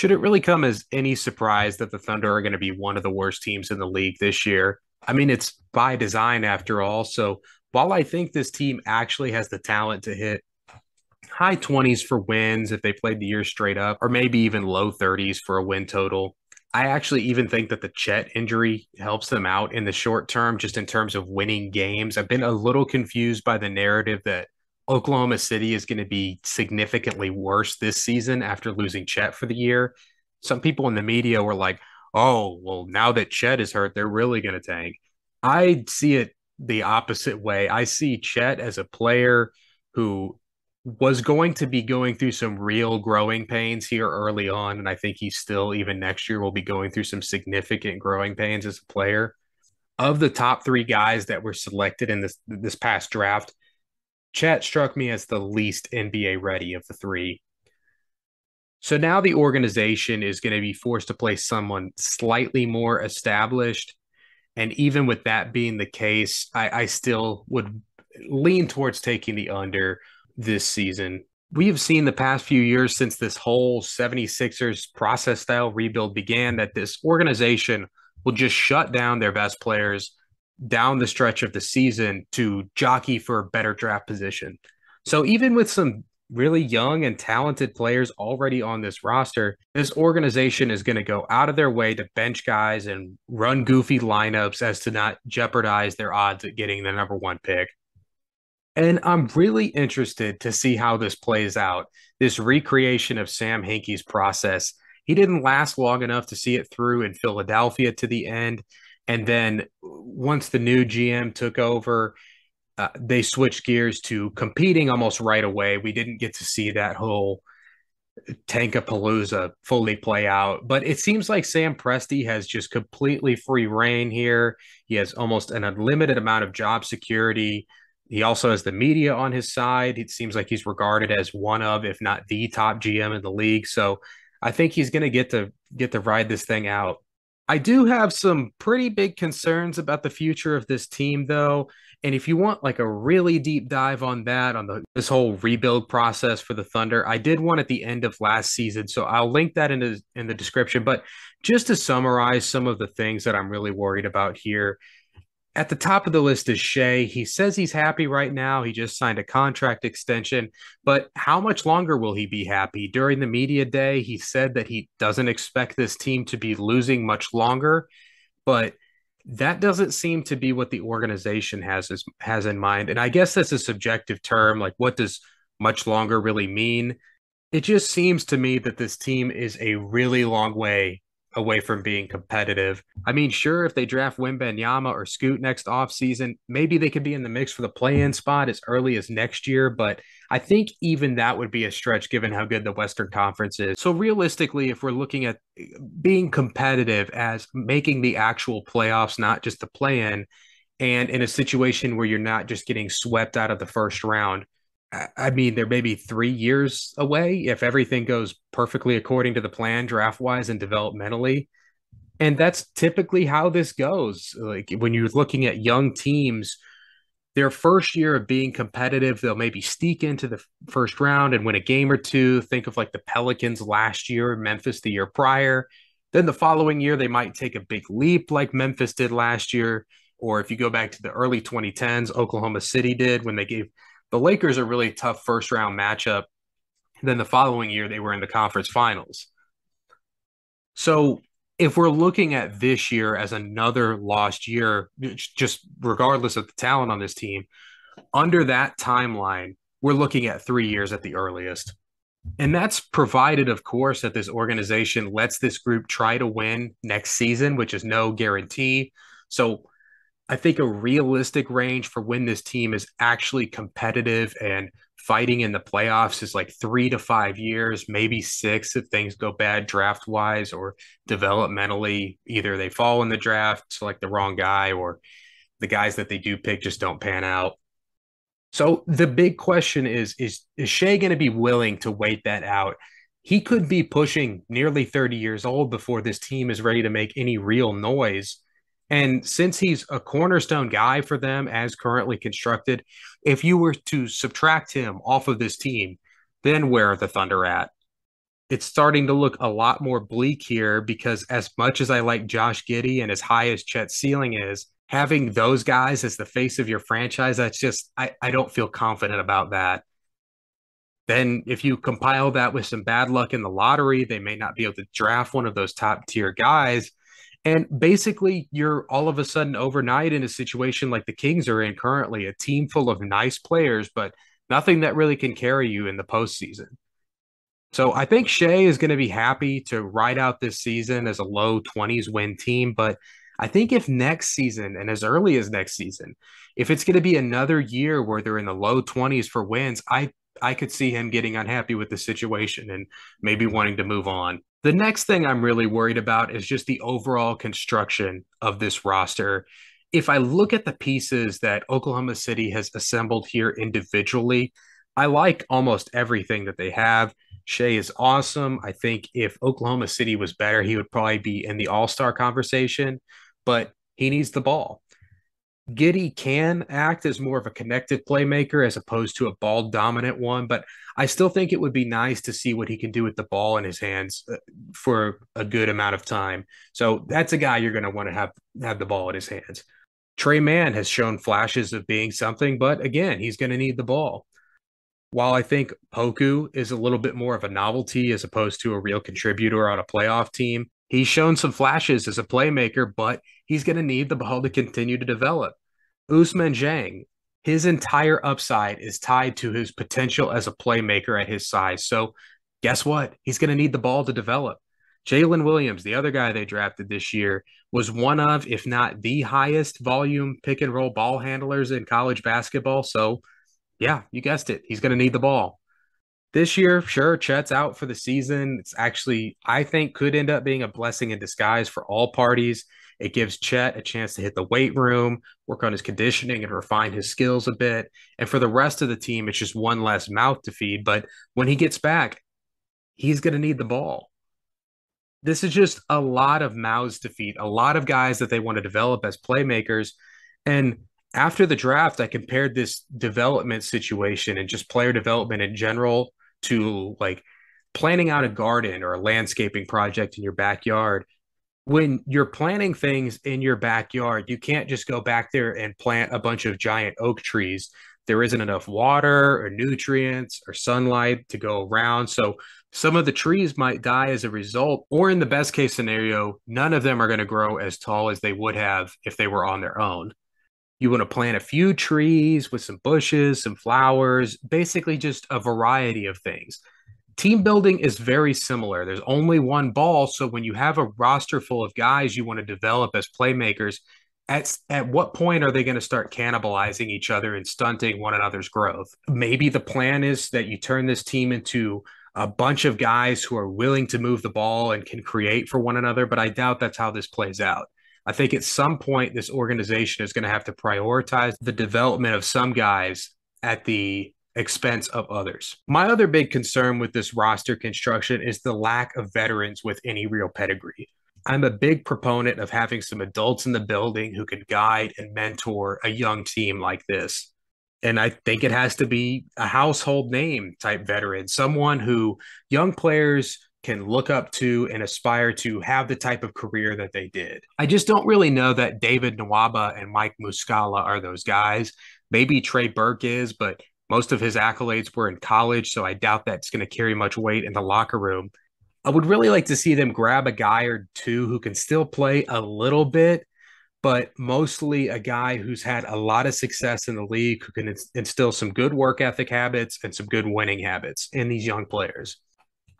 Should it really come as any surprise that the Thunder are going to be one of the worst teams in the league this year? I mean, it's by design after all. So while I think this team actually has the talent to hit high 20s for wins if they played the year straight up, or maybe even low 30s for a win total, I actually even think that the Chet injury helps them out in the short term, just in terms of winning games. I've been a little confused by the narrative that Oklahoma City is going to be significantly worse this season after losing Chet for the year. Some people in the media were like, oh, well, now that Chet is hurt, they're really going to tank. I see it the opposite way. I see Chet as a player who was going to be going through some real growing pains here early on. And I think he still, even next year, will be going through some significant growing pains as a player. Of the top three guys that were selected in this past draft, Chet struck me as the least NBA ready of the three. So now the organization is going to be forced to play someone slightly more established. And even with that being the case, I still would lean towards taking the under this season. We have seen the past few years since this whole 76ers process style rebuild began that this organization will just shut down their best players down the stretch of the season to jockey for a better draft position. So even with some really young and talented players already on this roster, this organization is going to go out of their way to bench guys and run goofy lineups as to not jeopardize their odds at getting the number one pick. And I'm really interested to see how this plays out. This recreation of Sam Hinkie's process. He didn't last long enough to see it through in Philadelphia to the end. And then once the new GM took over, they switched gears to competing almost right away. We didn't get to see that whole Tankapalooza fully play out, but it seems like Sam Presti has just completely free reign here. He has almost an unlimited amount of job security. He also has the media on his side. It seems like he's regarded as one of, if not the top GM in the league. So I think he's going to get to ride this thing out. I do have some pretty big concerns about the future of this team, though. And if you want like a really deep dive on that, on this whole rebuild process for the Thunder, I did one at the end of last season, so I'll link that in the description. But just to summarize some of the things that I'm really worried about here, at the top of the list is Shai. He says he's happy right now. He just signed a contract extension, but how much longer will he be happy? During the media day, he said that he doesn't expect this team to be losing much longer, but that doesn't seem to be what the organization has in mind. And I guess that's a subjective term. Like, what does much longer really mean? It just seems to me that this team is a really long way away from being competitive. I mean, sure, if they draft Wembanyama or Scoot next offseason, maybe they could be in the mix for the play-in spot as early as next year, but I think even that would be a stretch given how good the Western Conference is. So realistically, if we're looking at being competitive as making the actual playoffs, not just the play-in, and in a situation where you're not just getting swept out of the first round, I mean, they're maybe 3 years away if everything goes perfectly according to the plan, draft wise and developmentally. And that's typically how this goes. Like when you're looking at young teams, their first year of being competitive, they'll maybe sneak into the first round and win a game or two. Think of like the Pelicans last year, Memphis the year prior. Then the following year, they might take a big leap like Memphis did last year. Or if you go back to the early 2010s, Oklahoma City did when they gave the Lakers a really tough first round matchup. Then the following year, they were in the conference finals. So if we're looking at this year as another lost year, just regardless of the talent on this team, under that timeline, we're looking at 3 years at the earliest. And that's provided, of course, that this organization lets this group try to win next season, which is no guarantee. So I think a realistic range for when this team is actually competitive and fighting in the playoffs is like 3 to 5 years, maybe six if things go bad draft wise or developmentally. Either they fall in the draft, select the wrong guy, or the guys that they do pick just don't pan out. So the big question is Shai going to be willing to wait that out? He could be pushing nearly 30 years old before this team is ready to make any real noise. And since he's a cornerstone guy for them as currently constructed, if you were to subtract him off of this team, then where are the Thunder at? it's starting to look a lot more bleak here because as much as I like Josh Giddey and as high as Chet's ceiling is, having those guys as the face of your franchise, that's just I don't feel confident about that. Then if you compile that with some bad luck in the lottery, they may not be able to draft one of those top tier guys. And basically, you're all of a sudden overnight in a situation like the Kings are in currently, a team full of nice players, but nothing that really can carry you in the postseason. So I think Shea is going to be happy to ride out this season as a low 20s win team. But I think if next season and as early as next season, if it's going to be another year where they're in the low 20s for wins, I could see him getting unhappy with the situation and maybe wanting to move on. The next thing I'm really worried about is just the overall construction of this roster. If I look at the pieces that Oklahoma City has assembled here individually, I like almost everything that they have. Shea is awesome. I think if Oklahoma City was better, he would probably be in the all-star conversation, but he needs the ball. Giddey can act as more of a connected playmaker as opposed to a ball dominant one, but I still think it would be nice to see what he can do with the ball in his hands for a good amount of time. So that's a guy you're going to want to have the ball in his hands. Tre Mann has shown flashes of being something, but again, he's going to need the ball. While I think Poku is a little bit more of a novelty as opposed to a real contributor on a playoff team, he's shown some flashes as a playmaker, but he's going to need the ball to continue to develop. Ousmane Dieng, his entire upside is tied to his potential as a playmaker at his size. So guess what? He's going to need the ball to develop. Jalen Williams, the other guy they drafted this year, was one of, if not the highest volume pick and roll ball handlers in college basketball. So yeah, you guessed it. He's going to need the ball. This year, sure, Chet's out for the season. It's actually, I think, could end up being a blessing in disguise for all parties. It gives Chet a chance to hit the weight room, work on his conditioning, and refine his skills a bit. And for the rest of the team, it's just one less mouth to feed. But when he gets back, he's going to need the ball. This is just a lot of mouths to feed, a lot of guys that they want to develop as playmakers. And after the draft, I compared this development situation and just player development in general to like planning out a garden or a landscaping project in your backyard. When you're planting things in your backyard, you can't just go back there and plant a bunch of giant oak trees. There isn't enough water or nutrients or sunlight to go around. So some of the trees might die as a result, or in the best case scenario, none of them are going to grow as tall as they would have if they were on their own. You want to plant a few trees with some bushes, some flowers, basically just a variety of things. Team building is very similar. There's only one ball. So when you have a roster full of guys you want to develop as playmakers, at what point are they going to start cannibalizing each other and stunting one another's growth? Maybe the plan is that you turn this team into a bunch of guys who are willing to move the ball and can create for one another, but I doubt that's how this plays out. I think at some point, this organization is going to have to prioritize the development of some guys at the expense of others. My other big concern with this roster construction is the lack of veterans with any real pedigree. I'm a big proponent of having some adults in the building who can guide and mentor a young team like this. And I think it has to be a household name type veteran, someone who young players can look up to and aspire to have the type of career that they did. I just don't really know that David Nwaba and Mike Muscala are those guys. Maybe Trey Burke is, but most of his accolades were in college, so I doubt that's going to carry much weight in the locker room. I would really like to see them grab a guy or two who can still play a little bit, but mostly a guy who's had a lot of success in the league, who can instill some good work ethic habits and some good winning habits in these young players.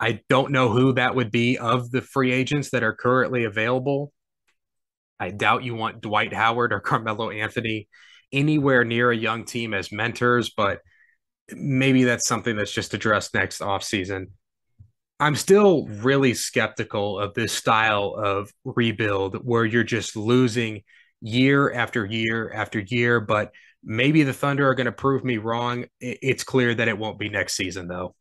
I don't know who that would be of the free agents that are currently available. I doubt you want Dwight Howard or Carmelo Anthony anywhere near a young team as mentors, but maybe that's something that's just addressed next offseason. I'm still really skeptical of this style of rebuild where you're just losing year after year after year, but maybe the Thunder are going to prove me wrong. It's clear that it won't be next season, though.